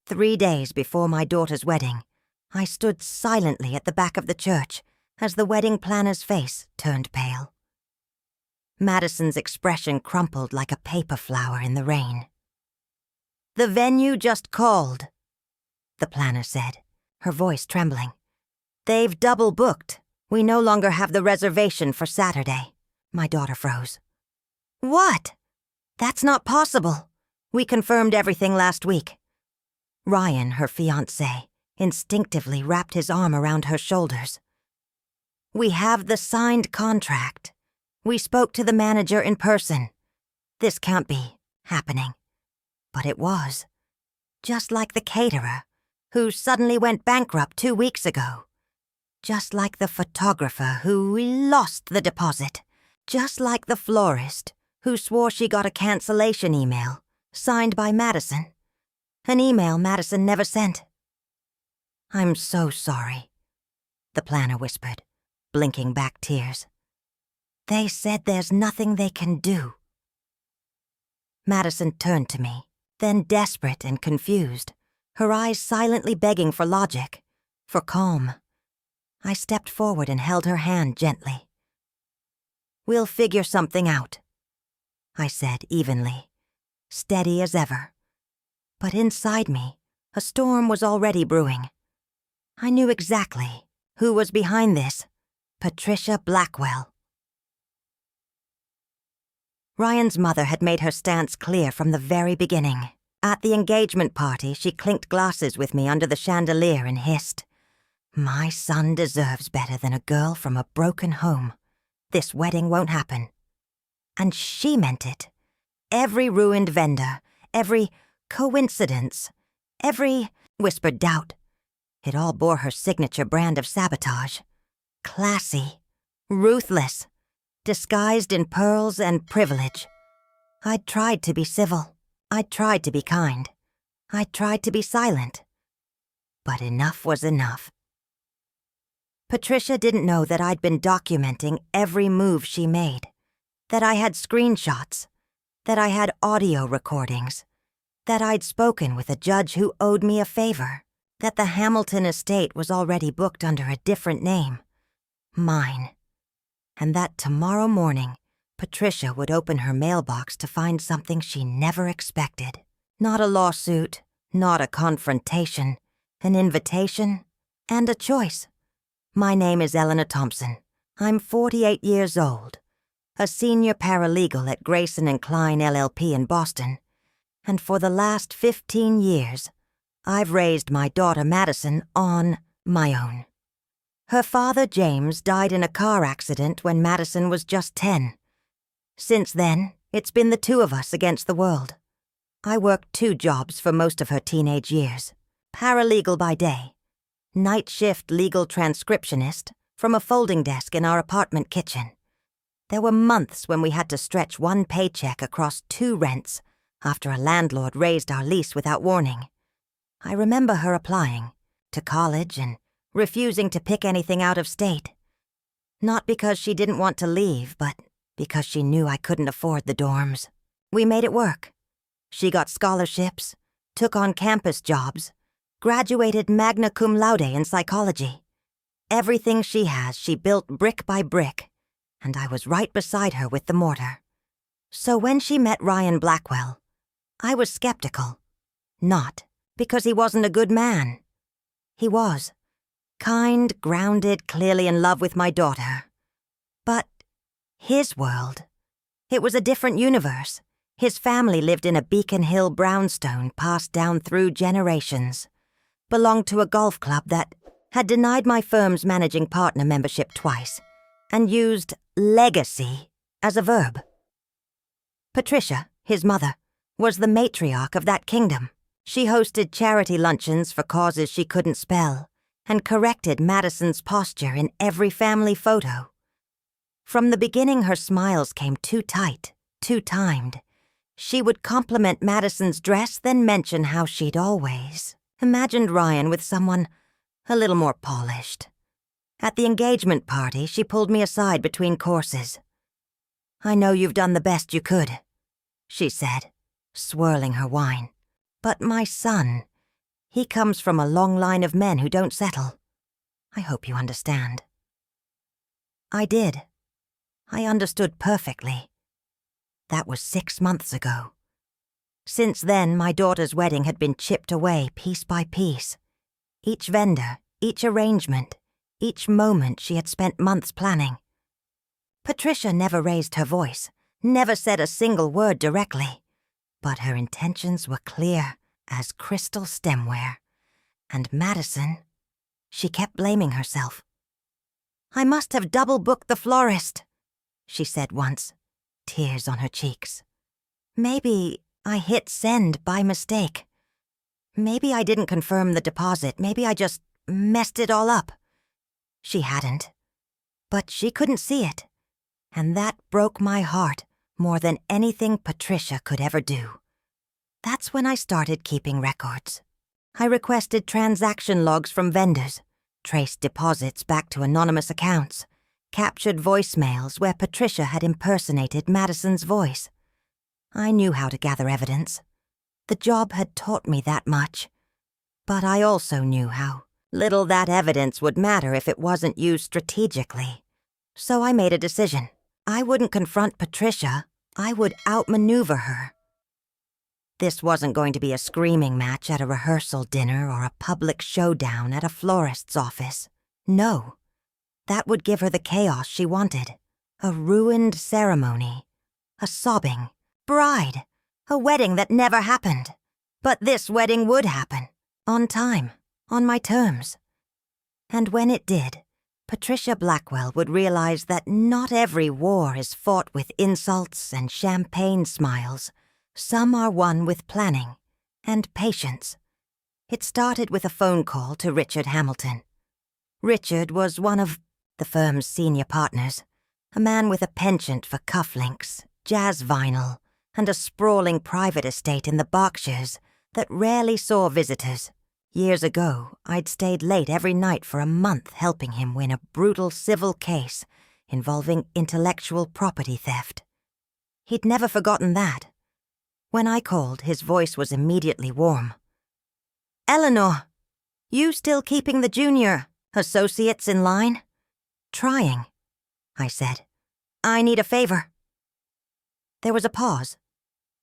3 days before my daughter's wedding, I stood silently at the back of the church as the wedding planner's face turned pale. Madison's expression crumpled like a paper flower in the rain. "The venue just called," the planner said, her voice trembling. "They've double booked. We no longer have the reservation for Saturday." My daughter froze. "What? That's not possible. We confirmed everything last week." Ryan, her fiancé, instinctively wrapped his arm around her shoulders. "We have the signed contract. We spoke to the manager in person. This can't be happening." But it was. Just like the caterer, who suddenly went bankrupt 2 weeks ago. Just like the photographer who lost the deposit. Just like the florist who swore she got a cancellation email, signed by Madison. An email Madison never sent. "I'm so sorry," the planner whispered, blinking back tears. "They said there's nothing they can do." Madison turned to me, then desperate and confused, her eyes silently begging for logic, for calm. I stepped forward and held her hand gently. "We'll figure something out," I said evenly, steady as ever. But inside me, a storm was already brewing. I knew exactly who was behind this: Patricia Blackwell. Ryan's mother had made her stance clear from the very beginning. At the engagement party, she clinked glasses with me under the chandelier and hissed, "My son deserves better than a girl from a broken home. This wedding won't happen." And she meant it. Every ruined vendor, every coincidence, every whispered doubt. It all bore her signature brand of sabotage. Classy, ruthless, disguised in pearls and privilege. I'd tried to be civil. I'd tried to be kind. I'd tried to be silent. But enough was enough. Patricia didn't know that I'd been documenting every move she made, that I had screenshots, that I had audio recordings, that I'd spoken with a judge who owed me a favor, that the Hamilton estate was already booked under a different name, mine, and that tomorrow morning Patricia would open her mailbox to find something she never expected. Not a lawsuit, not a confrontation, an invitation, and a choice. My name is Eleanor Thompson. I'm 48 years old, a senior paralegal at Grayson & Klein LLP in Boston, and for the last 15 years, I've raised my daughter Madison on my own. Her father, James, died in a car accident when Madison was just 10. Since then, it's been the two of us against the world. I worked 2 jobs for most of her teenage years. Paralegal by day, night shift legal transcriptionist from a folding desk in our apartment kitchen. There were months when we had to stretch one paycheck across 2 rents after a landlord raised our lease without warning. I remember her applying to college and refusing to pick anything out of state. Not because she didn't want to leave, but because she knew I couldn't afford the dorms. We made it work. She got scholarships, took on campus jobs, graduated magna cum laude in psychology. Everything she has, she built brick by brick, and I was right beside her with the mortar. So when she met Ryan Blackwell, I was skeptical. Not because he wasn't a good man. He was. Kind, grounded, clearly in love with my daughter. But his world, it was a different universe. His family lived in a Beacon Hill brownstone passed down through generations. Belonged to a golf club that had denied my firm's managing partner membership twice and used legacy as a verb. Patricia, his mother, was the matriarch of that kingdom. She hosted charity luncheons for causes she couldn't spell and corrected Madison's posture in every family photo. From the beginning, her smiles came too tight, too timed. She would compliment Madison's dress, then mention how she'd always imagined Ryan with someone a little more polished. At the engagement party, she pulled me aside between courses. "I know you've done the best you could," she said, swirling her wine. "But my son, He comes from a long line of men who don't settle. I hope you understand." I did. I understood perfectly. That was 6 months ago. Since then, my daughter's wedding had been chipped away piece by piece. Each vendor, each arrangement, each moment she had spent months planning. Patricia never raised her voice, never said a single word directly, but her intentions were clear as crystal stemware. And Madison, she kept blaming herself. "I must have double-booked the florist," she said once, tears on her cheeks. "Maybe I hit send by mistake. Maybe I didn't confirm the deposit. Maybe I just messed it all up." She hadn't. But she couldn't see it. And that broke my heart more than anything Patricia could ever do. That's when I started keeping records. I requested transaction logs from vendors, traced deposits back to anonymous accounts, captured voicemails where Patricia had impersonated Madison's voice. I knew how to gather evidence. The job had taught me that much. But I also knew how little that evidence would matter if it wasn't used strategically. So I made a decision. I wouldn't confront Patricia. I would outmaneuver her. This wasn't going to be a screaming match at a rehearsal dinner or a public showdown at a florist's office. No. That would give her the chaos she wanted. A ruined ceremony. A sobbing bride. A wedding that never happened. But this wedding would happen. On time. On my terms. And when it did, Patricia Blackwell would realize that not every war is fought with insults and champagne smiles. Some are won with planning and patience. It started with a phone call to Richard Hamilton. Richard was one of the firm's senior partners, a man with a penchant for cufflinks, jazz vinyl, and a sprawling private estate in the Berkshires that rarely saw visitors. Years ago, I'd stayed late every night for a month helping him win a brutal civil case involving intellectual property theft. He'd never forgotten that. When I called, his voice was immediately warm. "Eleanor, you still keeping the junior associates in line?" "Trying," I said. "I need a favor." There was a pause.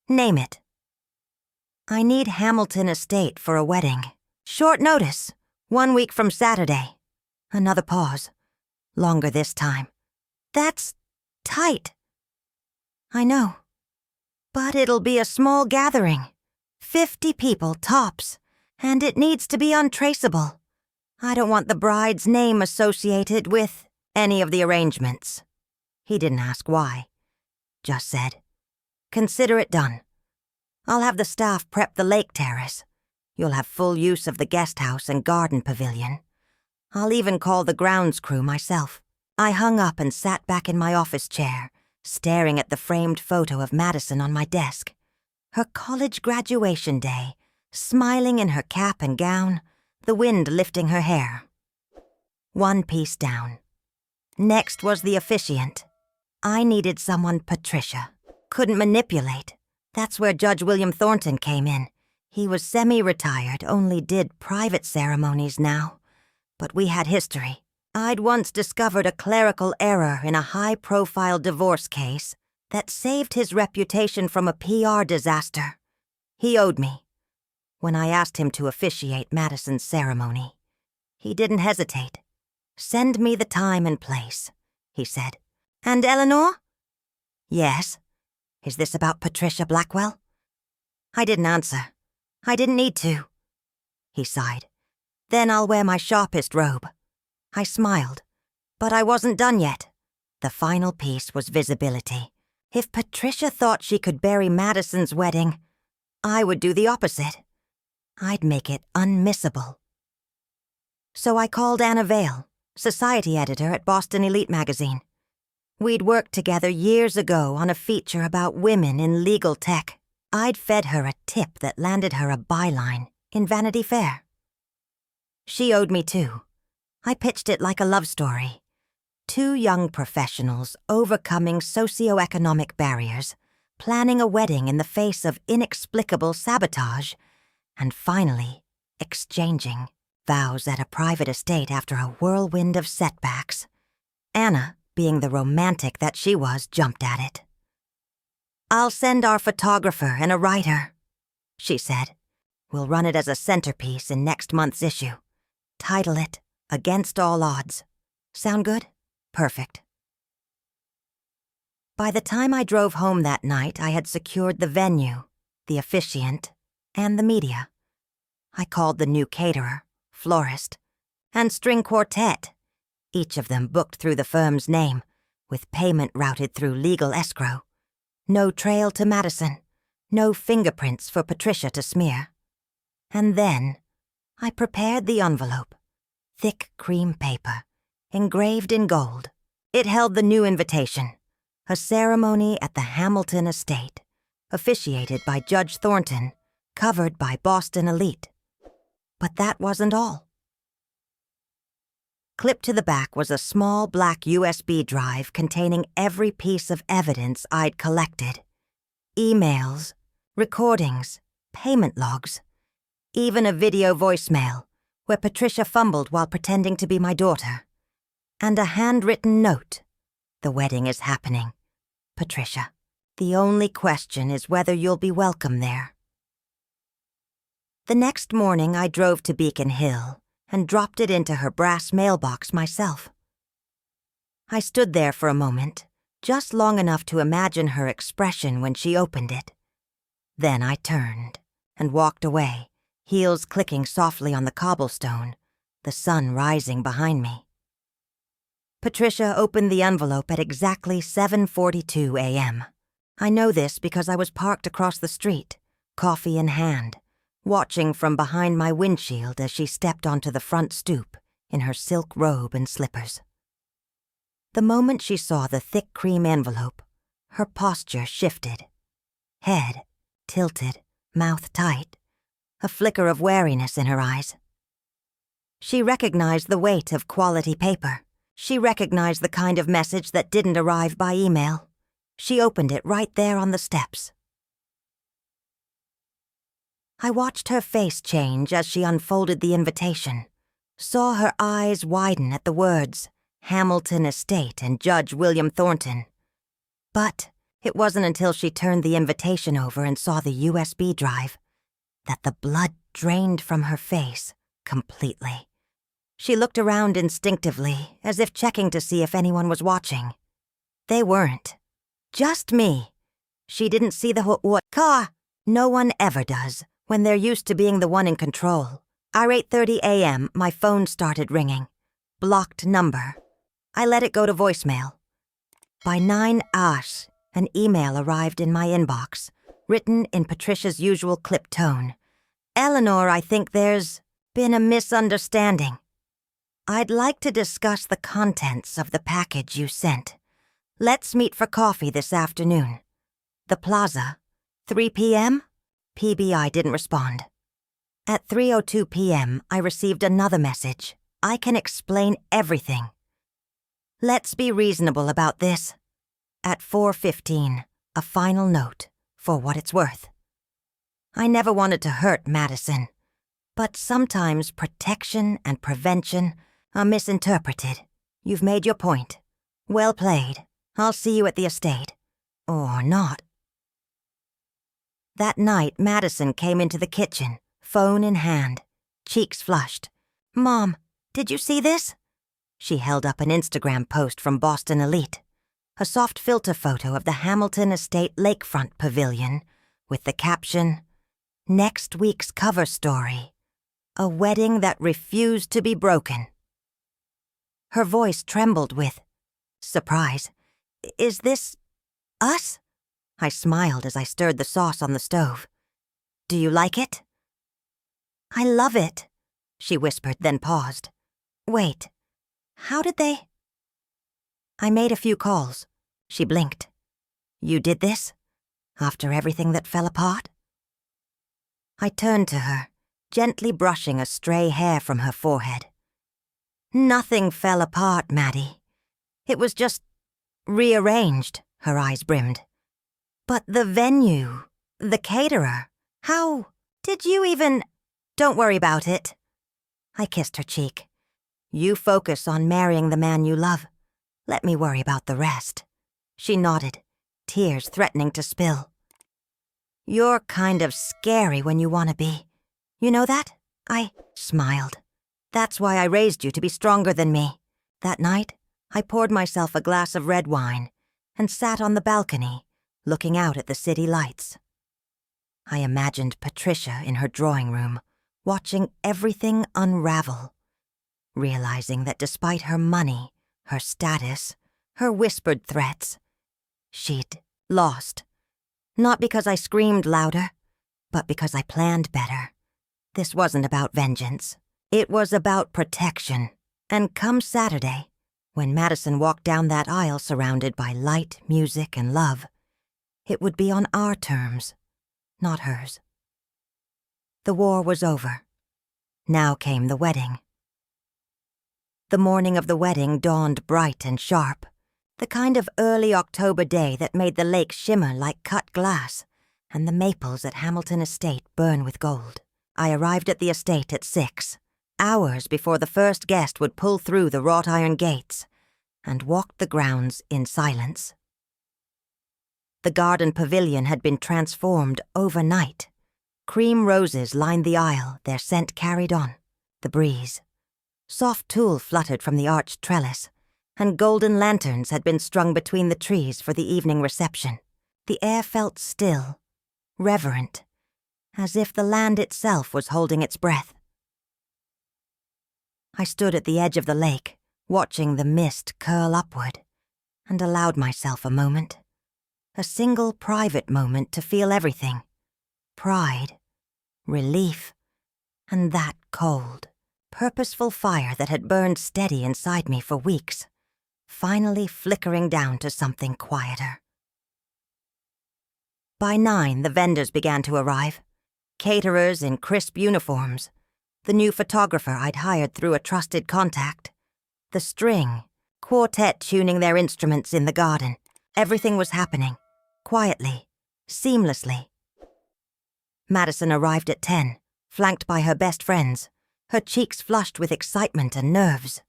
"Name it." "I need Hamilton Estate for a wedding. Short notice, 1 week from Saturday." Another pause. Longer this time. "That's tight." "I know. But it'll be a small gathering. 50 people tops. And it needs to be untraceable. I don't want the bride's name associated with any of the arrangements." He didn't ask why. Just said, "Consider it done. I'll have the staff prep the lake terrace. You'll have full use of the guest house and garden pavilion. I'll even call the grounds crew myself." I hung up and sat back in my office chair, staring at the framed photo of Madison on my desk. Her college graduation day, smiling in her cap and gown, the wind lifting her hair. One piece down. Next was the officiant. I needed someone Patricia couldn't manipulate. That's where Judge William Thornton came in. He was semi-retired, only did private ceremonies now. But we had history. I'd once discovered a clerical error in a high-profile divorce case that saved his reputation from a PR disaster. He owed me. When I asked him to officiate Madison's ceremony, he didn't hesitate. "Send me the time and place," he said. "And Eleanor?" "Yes. Is this about Patricia Blackwell?" I didn't answer. I didn't need to. He sighed. "Then I'll wear my sharpest robe." I smiled, but I wasn't done yet. The final piece was visibility. If Patricia thought she could bury Madison's wedding, I would do the opposite. I'd make it unmissable. So I called Anna Vale, society editor at Boston Elite magazine. We'd worked together years ago on a feature about women in legal tech. I'd fed her a tip that landed her a byline in Vanity Fair. She owed me too. I pitched it like a love story. 2 young professionals overcoming socioeconomic barriers, planning a wedding in the face of inexplicable sabotage, and finally exchanging vows at a private estate after a whirlwind of setbacks. Anna, being the romantic that she was, jumped at it. "I'll send our photographer and a writer," she said. "We'll run it as a centerpiece in next month's issue. Title it Against All Odds. Sound good? Perfect." By the time I drove home that night, I had secured the venue, the officiant, and the media. I called the new caterer, florist, and string quartet, each of them booked through the firm's name, with payment routed through legal escrow. No trail to Madison, no fingerprints for Patricia to smear. And then I prepared the envelope, thick cream paper, engraved in gold. It held the new invitation, a ceremony at the Hamilton estate, officiated by Judge Thornton, covered by Boston elite. But that wasn't all. Clipped to the back was a small black USB drive containing every piece of evidence I'd collected. Emails, recordings, payment logs, even a video voicemail where Patricia fumbled while pretending to be my daughter. And a handwritten note. "The wedding is happening. Patricia. The only question is whether you'll be welcome there." The next morning I drove to Beacon Hill and dropped it into her brass mailbox myself. I stood there for a moment, just long enough to imagine her expression when she opened it. Then I turned and walked away, heels clicking softly on the cobblestone, the sun rising behind me. Patricia opened the envelope at exactly 7:42 a.m. I know this because I was parked across the street, coffee in hand, watching from behind my windshield as she stepped onto the front stoop in her silk robe and slippers. The moment she saw the thick cream envelope, her posture shifted. Head tilted, mouth tight, a flicker of wariness in her eyes. She recognized the weight of quality paper. She recognized the kind of message that didn't arrive by email. She opened it right there on the steps. I watched her face change as she unfolded the invitation, saw her eyes widen at the words, Hamilton Estate and Judge William Thornton. But it wasn't until she turned the invitation over and saw the USB drive that the blood drained from her face completely. She looked around instinctively, as if checking to see if anyone was watching. They weren't. Just me. She didn't see the what car. No one ever does, when they're used to being the one in control. At 8:30 a.m., my phone started ringing. Blocked number. I let it go to voicemail. By 9 ash, an email arrived in my inbox, written in Patricia's usual clipped tone. "Eleanor, I think there's been a misunderstanding. I'd like to discuss the contents of the package you sent. Let's meet for coffee this afternoon. The Plaza, 3 p.m.? PBI didn't respond. At 3:02 p.m., I received another message. I can explain everything. Let's be reasonable about this. At 4:15, a final note, for what it's worth. I never wanted to hurt Madison, but sometimes protection and prevention are misinterpreted. You've made your point. Well played. I'll see you at the estate. Or not. That night, Madison came into the kitchen, phone in hand, cheeks flushed. "Mom, did you see this?" She held up an Instagram post from Boston Elite, a soft filter photo of the Hamilton Estate lakefront pavilion with the caption, "Next week's cover story, a wedding that refused to be broken." Her voice trembled with surprise. "Is this us?" I smiled as I stirred the sauce on the stove. "Do you like it?" "I love it," she whispered, then paused. "Wait, how did they?" "I made a few calls." She blinked. "You did this? After everything that fell apart?" I turned to her, gently brushing a stray hair from her forehead. "Nothing fell apart, Maddie. It was just rearranged," her eyes brimmed. "But the venue, the caterer, how did you even—" Don't worry about it. I kissed her cheek. You focus on marrying the man you love. Let me worry about the rest. She nodded, tears threatening to spill. You're kind of scary when you want to be. You know that? I smiled. That's why I raised you to be stronger than me. That night, I poured myself a glass of red wine and sat on the balcony, looking out at the city lights. I imagined Patricia in her drawing room, watching everything unravel, realizing that despite her money, her status, her whispered threats, she'd lost. Not because I screamed louder, but because I planned better. This wasn't about vengeance. It was about protection. And come Saturday, when Madison walked down that aisle surrounded by light, music, and love, it would be on our terms, not hers. The war was over. Now came the wedding. The morning of the wedding dawned bright and sharp, the kind of early October day that made the lake shimmer like cut glass and the maples at Hamilton Estate burn with gold. I arrived at the estate at 6, hours before the first guest would pull through the wrought iron gates, and walked the grounds in silence. The garden pavilion had been transformed overnight. Cream roses lined the aisle, their scent carried on the breeze. Soft tulle fluttered from the arched trellis, and golden lanterns had been strung between the trees for the evening reception. The air felt still, reverent, as if the land itself was holding its breath. I stood at the edge of the lake, watching the mist curl upward, and allowed myself a moment. A single private moment to feel everything. Pride, relief, and that cold, purposeful fire that had burned steady inside me for weeks, finally flickering down to something quieter. By 9, the vendors began to arrive. Caterers in crisp uniforms, the new photographer I'd hired through a trusted contact, the string, quartet tuning their instruments in the garden. Everything was happening, quietly, seamlessly. Madison arrived at 10, flanked by her best friends, her cheeks flushed with excitement and nerves.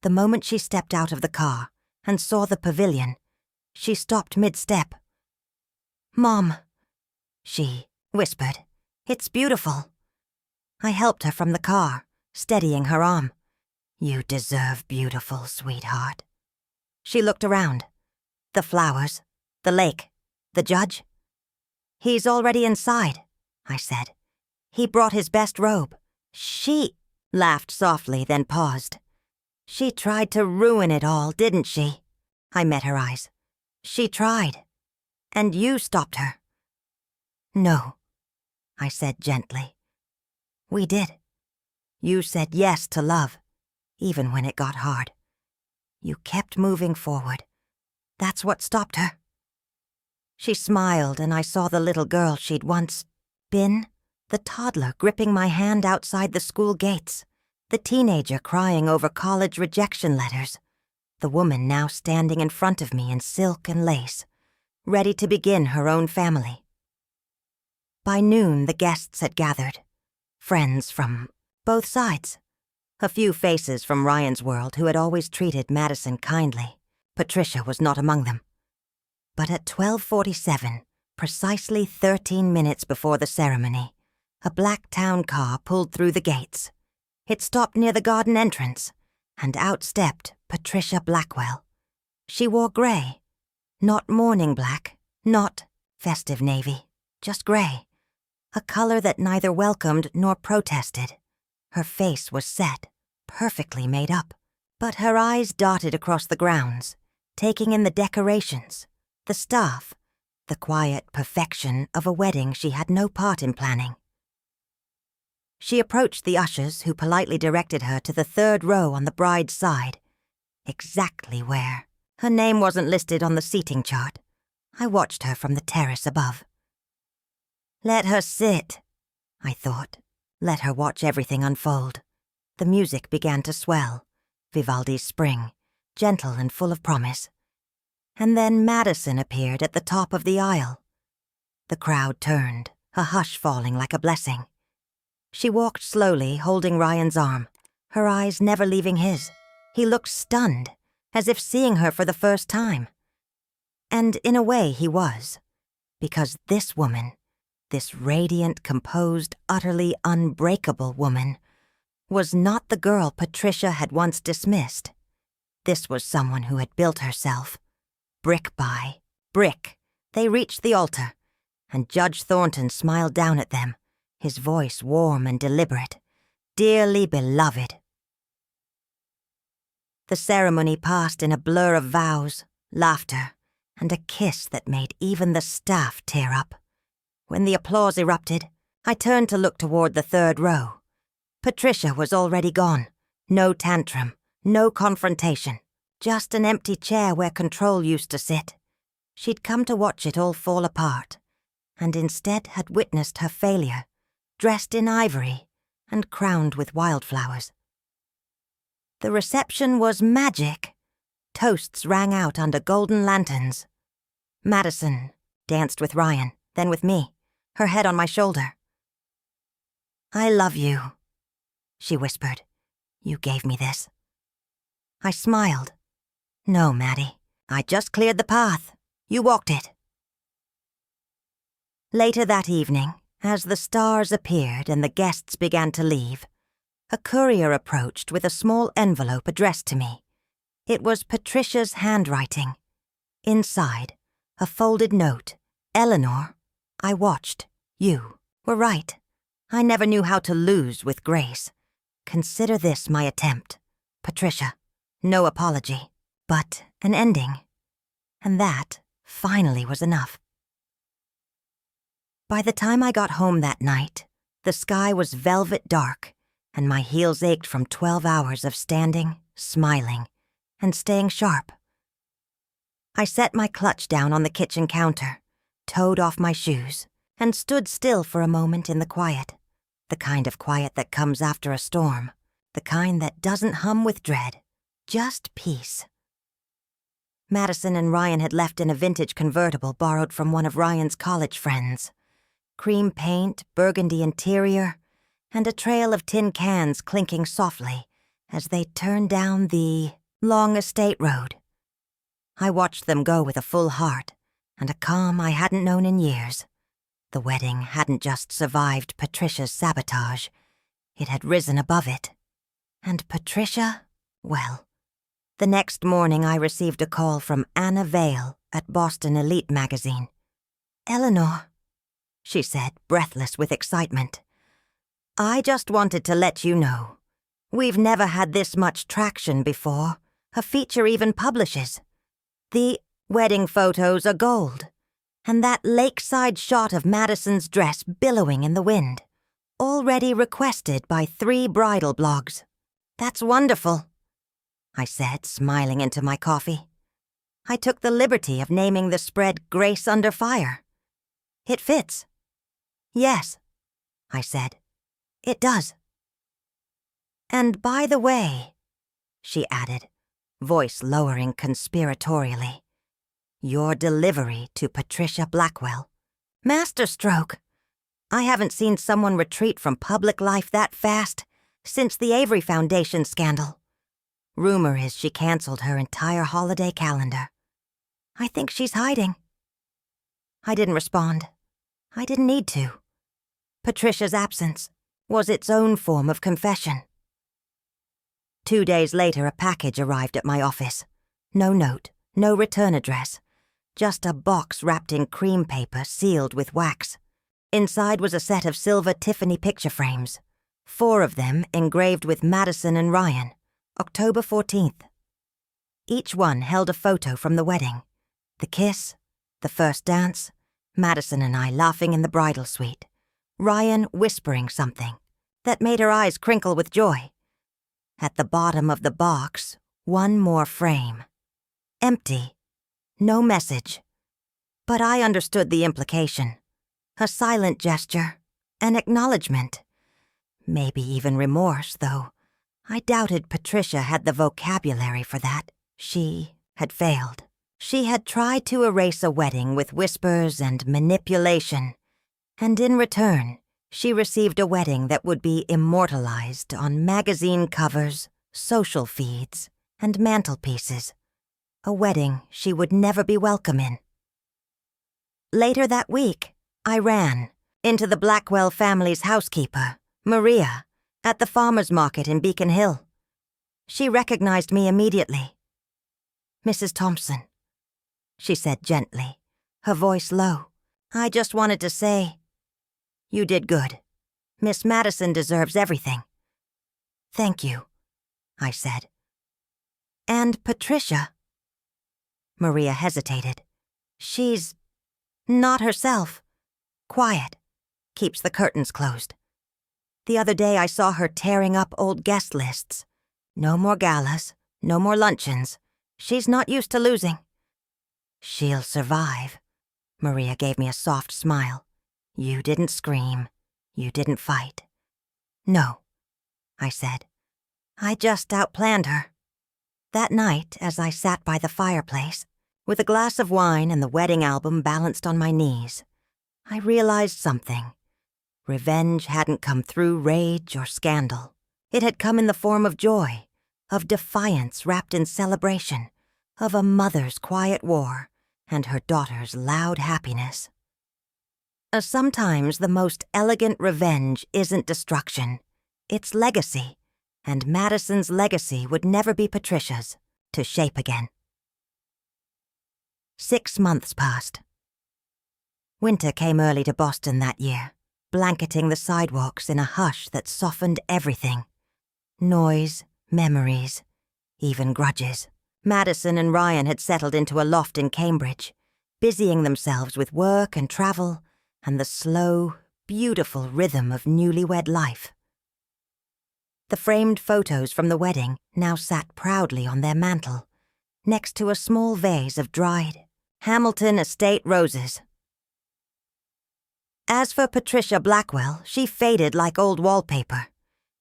The moment she stepped out of the car and saw the pavilion, she stopped mid-step. "Mom," she whispered. "It's beautiful." I helped her from the car, steadying her arm. "You deserve beautiful, sweetheart." She looked around. The flowers, the lake, the judge. "He's already inside," I said. "He brought his best robe." She laughed softly, then paused. "She tried to ruin it all, didn't she?" I met her eyes. "She tried. And you stopped her." "No," I said gently. "We did. You said yes to love, even when it got hard. You kept moving forward. That's what stopped her." She smiled, and I saw the little girl she'd once been, the toddler gripping my hand outside the school gates, the teenager crying over college rejection letters, the woman now standing in front of me in silk and lace, ready to begin her own family. By noon, the guests had gathered, friends from both sides. A few faces from Ryan's world who had always treated Madison kindly. Patricia was not among them. But at 12:47, precisely 13 minutes before the ceremony, a black town car pulled through the gates. It stopped near the garden entrance, and out stepped Patricia Blackwell. She wore gray. Not morning black, not festive navy, just gray. A color that neither welcomed nor protested. Her face was set, perfectly made up, but her eyes darted across the grounds, taking in the decorations, the staff, the quiet perfection of a wedding she had no part in planning. She approached the ushers, who politely directed her to the 3rd row on the bride's side, exactly where. Her name wasn't listed on the seating chart. I watched her from the terrace above. Let her sit, I thought. Let her watch everything unfold. The music began to swell, Vivaldi's Spring, gentle and full of promise. And then Madison appeared at the top of the aisle. The crowd turned, a hush falling like a blessing. She walked slowly, holding Ryan's arm, her eyes never leaving his. He looked stunned, as if seeing her for the first time. And in a way he was, because this woman, this radiant, composed, utterly unbreakable woman, was not the girl Patricia had once dismissed. This was someone who had built herself. Brick by brick, they reached the altar, and Judge Thornton smiled down at them, his voice warm and deliberate. Dearly beloved. The ceremony passed in a blur of vows, laughter, and a kiss that made even the staff tear up. When the applause erupted, I turned to look toward the third row. Patricia was already gone. No tantrum, no confrontation, just an empty chair where control used to sit. She'd come to watch it all fall apart, and instead had witnessed her failure, dressed in ivory and crowned with wildflowers. The reception was magic. Toasts rang out under golden lanterns. Madison danced with Ryan, then with me, her head on my shoulder. "I love you," she whispered. "You gave me this." I smiled. "No, Maddie, I just cleared the path. You walked it." Later that evening, as the stars appeared and the guests began to leave, a courier approached with a small envelope addressed to me. It was Patricia's handwriting. Inside, a folded note. "Eleanor, I watched. You were right. I never knew how to lose with grace. Consider this my attempt. Patricia, no apology, but an ending." And that finally was enough. By the time I got home that night, the sky was velvet dark, and my heels ached from 12 hours of standing, smiling, and staying sharp. I set my clutch down on the kitchen counter, toed off my shoes, and stood still for a moment in the quiet. The kind of quiet that comes after a storm, the kind that doesn't hum with dread, just peace. Madison and Ryan had left in a vintage convertible borrowed from one of Ryan's college friends. Cream paint, burgundy interior, and a trail of tin cans clinking softly as they turned down the long estate road. I watched them go with a full heart and a calm I hadn't known in years. The wedding hadn't just survived Patricia's sabotage, it had risen above it. And Patricia, well, the next morning I received a call from Anna Vale at Boston Elite magazine. "Eleanor," she said, breathless with excitement, "I just wanted to let you know. We've never had this much traction before. A feature even publishes. The wedding photos are gold, and that lakeside shot of Madison's dress billowing in the wind, already requested by 3 bridal blogs. That's wonderful," I said, smiling into my coffee. I took the liberty of naming the spread Grace Under Fire. "It fits." "Yes," I said, "it does." "And by the way," she added, voice lowering conspiratorially, "your delivery to Patricia Blackwell. Masterstroke. I haven't seen someone retreat from public life that fast since the Avery Foundation scandal. Rumor is she canceled her entire holiday calendar. I think she's hiding." I didn't respond. I didn't need to. Patricia's absence was its own form of confession. 2 days later, a package arrived at my office. No note, no return address, just a box wrapped in cream paper sealed with wax. Inside was a set of silver Tiffany picture frames, 4 of them engraved with Madison and Ryan, October 14th. Each one held a photo from the wedding. The kiss, the first dance, Madison and I laughing in the bridal suite, Ryan whispering something that made her eyes crinkle with joy. At the bottom of the box, one more frame. Empty. No message. But I understood the implication. A silent gesture. An acknowledgement. Maybe even remorse, though I doubted Patricia had the vocabulary for that. She had failed. She had tried to erase a wedding with whispers and manipulation, and in return, She received a wedding that would be immortalized on magazine covers, social feeds, and mantelpieces. A wedding she would never be welcome in. Later that week, I ran into the Blackwell family's housekeeper, Maria, at the farmer's market in Beacon Hill. She recognized me immediately. "Mrs. Thompson," she said gently, her voice low. "I just wanted to say, you did good. Miss Madison deserves everything." "Thank you," I said. "And Patricia?" Maria hesitated. "She's not herself. Quiet. Keeps the curtains closed. The other day I saw her tearing up old guest lists. No more galas, no more luncheons. She's not used to losing." "She'll survive." Maria gave me a soft smile. "You didn't scream. You didn't fight." "No," I said. "I just outplanned her." That night, as I sat by the fireplace, with a glass of wine and the wedding album balanced on my knees, I realized something. Revenge hadn't come through rage or scandal. It had come in the form of joy, of defiance wrapped in celebration, of a mother's quiet war and her daughter's loud happiness. Sometimes the most elegant revenge isn't destruction, it's legacy, and Madison's legacy would never be Patricia's, to shape again. 6 months passed. Winter came early to Boston that year, blanketing the sidewalks in a hush that softened everything. Noise, memories, even grudges. Madison and Ryan had settled into a loft in Cambridge, busying themselves with work and travel and the slow, beautiful rhythm of newlywed life. The framed photos from the wedding now sat proudly on their mantel, next to a small vase of dried Hamilton estate roses. As for Patricia Blackwell, she faded like old wallpaper.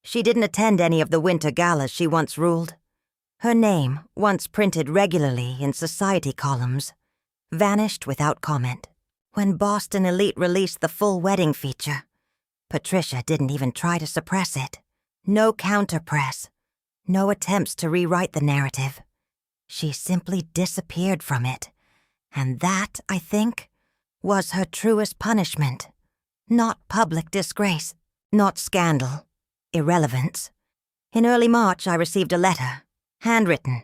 She didn't attend any of the winter galas she once ruled. Her name, once printed regularly in society columns, vanished without comment. When Boston Elite released the full wedding feature, Patricia didn't even try to suppress it. No counter-press, no attempts to rewrite the narrative. She simply disappeared from it. And that, I think, was her truest punishment. Not public disgrace, not scandal, irrelevance. In early March, I received a letter, handwritten.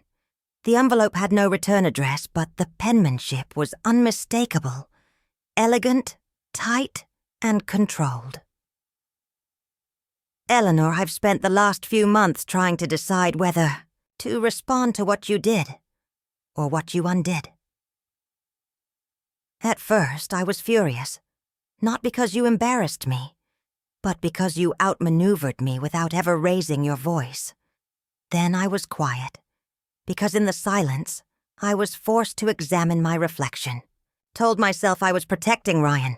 The envelope had no return address, but the penmanship was unmistakable, elegant, tight, and controlled. "Eleanor, I've spent the last few months trying to decide whether to respond to what you did or what you undid. At first, I was furious, not because you embarrassed me, but because you outmaneuvered me without ever raising your voice. Then I was quiet, because in the silence, I was forced to examine my reflection. Told myself I was protecting Ryan,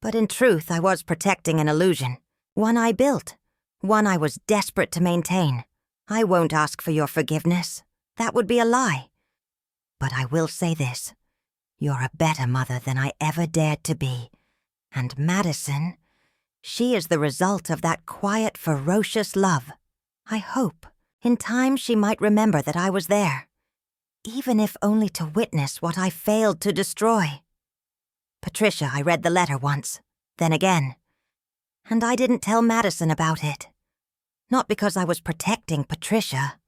but in truth I was protecting an illusion, one I built, one I was desperate to maintain. I won't ask for your forgiveness. That would be a lie. But I will say this. You're a better mother than I ever dared to be. And Madison, she is the result of that quiet, ferocious love. I hope, in time, she might remember that I was there, even if only to witness what I failed to destroy. Patricia, I read the letter once, then again. And I didn't tell Madison about it. Not because I was protecting Patricia,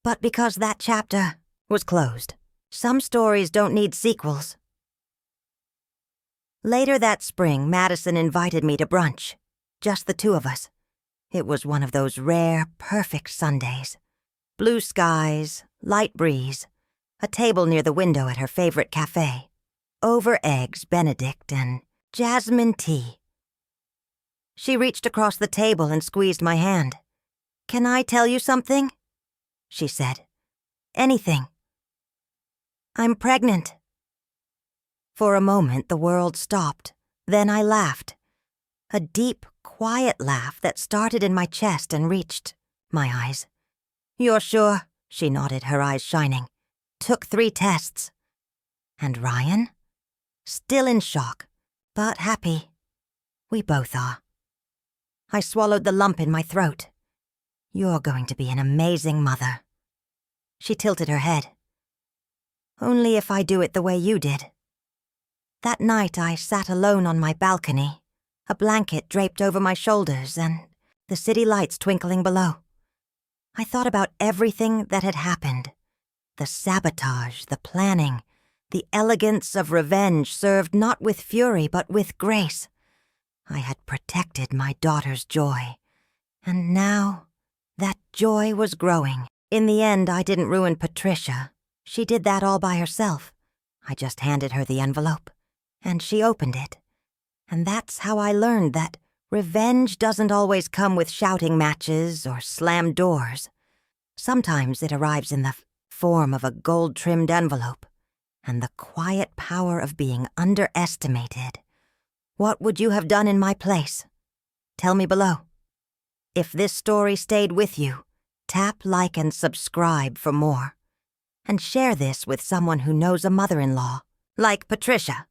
but because that chapter was closed. Some stories don't need sequels. Later that spring, Madison invited me to brunch, just the two of us. It was one of those rare, perfect Sundays. Blue skies, light breeze, a table near the window at her favorite cafe. Over eggs, Benedict, and jasmine tea. She reached across the table and squeezed my hand. "Can I tell you something?" she said. "Anything." "I'm pregnant." For a moment the world stopped. Then I laughed. A deep, quiet laugh that started in my chest and reached my eyes. "You're sure?" She nodded, her eyes shining. "Took 3 tests." "And Ryan?" "Still in shock, but happy. We both are." I swallowed the lump in my throat. You're going to be an amazing mother. She tilted her head. Only if I do it the way you did. That night I sat alone on my balcony, a blanket draped over my shoulders and the city lights twinkling below. I thought about everything that had happened. The sabotage, the planning, the elegance of revenge served not with fury but with grace. I had protected my daughter's joy. And now, that joy was growing. In the end, I didn't ruin Patricia. She did that all by herself. I just handed her the envelope, and she opened it. And that's how I learned that revenge doesn't always come with shouting matches or slammed doors. Sometimes it arrives in the form of a gold-trimmed envelope, and the quiet power of being underestimated. What would you have done in my place? Tell me below. If this story stayed with you, tap like and subscribe for more. And share this with someone who knows a mother-in-law, like Patricia.